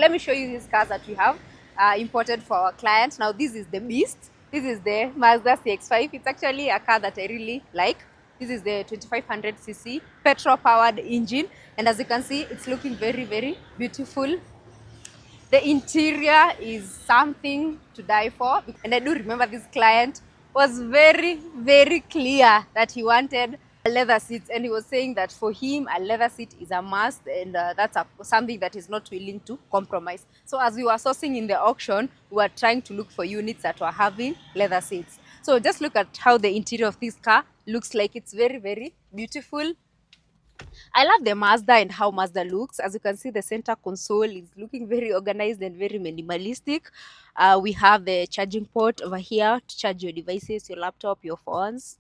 Let me show you these cars that we have imported for our client. Now this is the Beast. This is the Mazda cx-5. It's actually a car that I really like. This is the 2500cc petrol powered engine, and as you can see, it's looking very, very beautiful. The interior is something to die for, and I do remember this client was very, very clear that he wanted leather seats, and he was saying that for him a leather seat is a must, and that's something that he's not willing to compromise. So as we were sourcing in the auction, we were trying to look for units that were having leather seats. So just look at how the interior of this car looks like. It's very, very beautiful. I love the Mazda and how Mazda looks. As you can see, the center console is looking very organized and very minimalistic. We have the charging port over here to charge your devices, your laptop, your phones.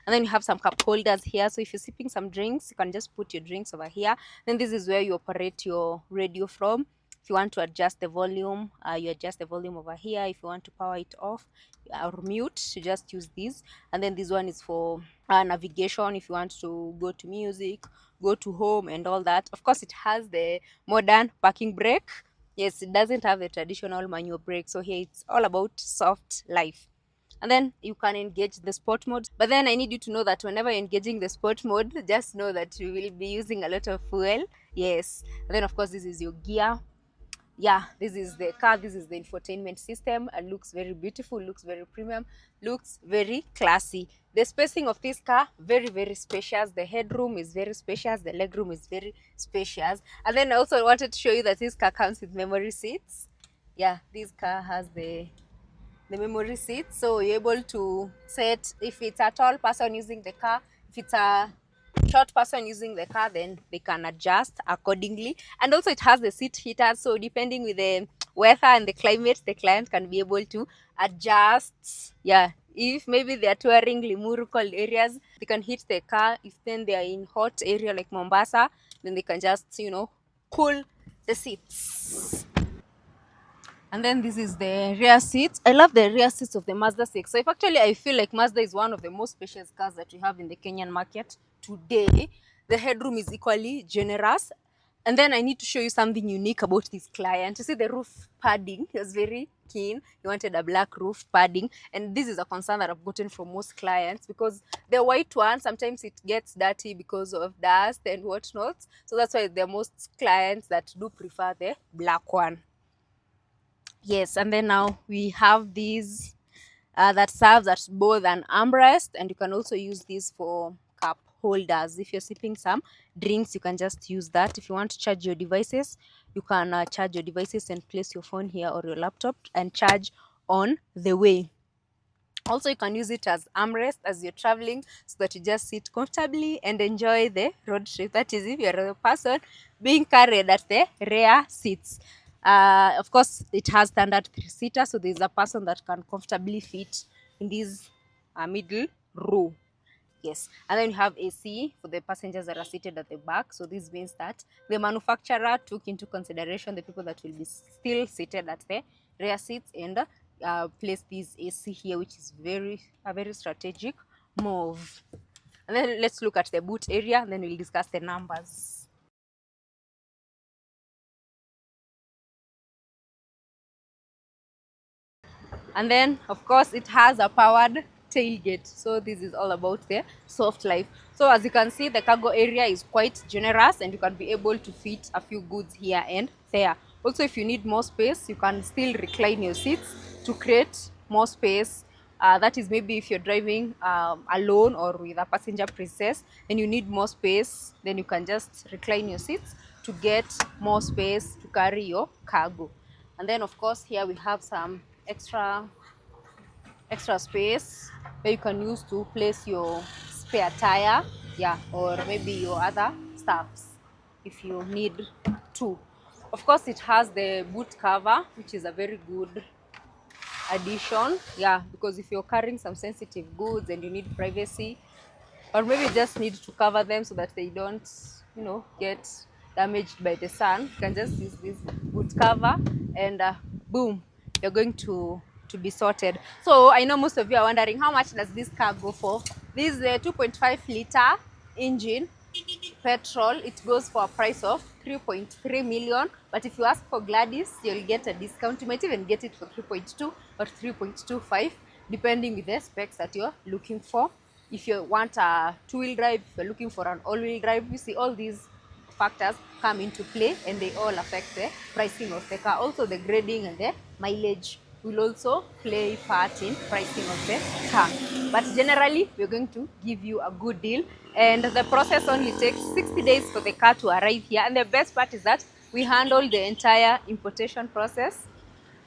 And then you have some cup holders here. So if you're sipping some drinks, you can just put your drinks over here. Then this is where you operate your radio from. If you want to adjust the volume, you adjust the volume over here. If you want to power it off or mute, you just use this. And then this one is for navigation. If you want to go to music, go to home and all that. Of course, it has the modern parking brake. Yes, it doesn't have the traditional manual brake. So here it's all about soft life. And then you can engage the sport mode. But then I need you to know that whenever you're engaging the sport mode, just know that you will be using a lot of fuel. Yes. And then of course this is your gear. Yeah, this is the car. This is the infotainment system. It looks very beautiful, looks very premium, looks very classy. The spacing of this car, very, very spacious. The headroom is very spacious. The legroom is very spacious. And then I also wanted to show you that this car comes with memory seats. Yeah, this car has the memory seat, so you're able to set if it's a tall person using the car, if it's a short person using the car, then they can adjust accordingly. And also it has the seat heaters, so depending with the weather and the climate, the client can be able to adjust. Yeah, if maybe they are touring Limuru cold areas, they can heat the car. If then they are in hot area like Mombasa, then they can just cool the seats. And then this is the rear seats. I love the rear seats of the Mazda 6. So if actually I feel like Mazda is one of the most spacious cars that we have in the Kenyan market today. The headroom is equally generous. And then I need to show you something unique about this client. You see the roof padding. He was very keen. He wanted a black roof padding. And this is a concern that I've gotten from most clients because the white one, sometimes it gets dirty because of dust and whatnot. So that's why there are most clients that do prefer the black one. Yes, and then now we have these that serves as both an armrest, and you can also use this for cup holders. If you're sipping some drinks, you can just use that. If you want to charge your devices, you can charge your devices and place your phone here or your laptop and charge on the way. Also, you can use it as armrest as you're traveling so that you just sit comfortably and enjoy the road trip. That is, if you're a person being carried at the rear seats. Of course, it has standard 3-seater, so there's a person that can comfortably fit in this middle row. Yes, and then you have AC for the passengers that are seated at the back. So this means that the manufacturer took into consideration the people that will be still seated at the rear seats and place this AC here, which is a very strategic move. And then let's look at the boot area, and then we'll discuss the numbers. And then of course it has a powered tailgate, so this is all about the soft life. So as you can see, the cargo area is quite generous and you can be able to fit a few goods here and there. Also, if you need more space, you can still recline your seats to create more space. That is maybe if you're driving alone or with a passenger princess and you need more space, then you can just recline your seats to get more space to carry your cargo. And then of course here we have some extra space where you can use to place your spare tire, yeah, or maybe your other stuffs if you need to. Of course, it has the boot cover, which is a very good addition, yeah, because if you're carrying some sensitive goods and you need privacy, or maybe just need to cover them so that they don't get damaged by the sun, you can just use this boot cover and boom, you're going to be sorted. So I know most of you are wondering, how much does this car go for? This is a 2.5 liter engine petrol, it goes for a price of 3.3 million. But if you ask for Gladys, you'll get a discount. You might even get it for 3.2 or 3.25, depending with the specs that you're looking for. If you want a two-wheel drive, if you're looking for an all-wheel drive, you see all these factors come into play and they all affect the pricing of the car. Also the grading and the mileage will also play part in pricing of the car. But generally, we're going to give you a good deal, and the process only takes 60 days for the car to arrive here. And the best part is that we handle the entire importation process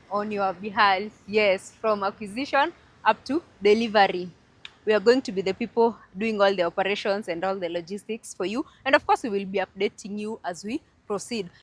on your behalf. Yes, from acquisition up to delivery. We are going to be the people doing all the operations and all the logistics for you. And of course, we will be updating you as we proceed.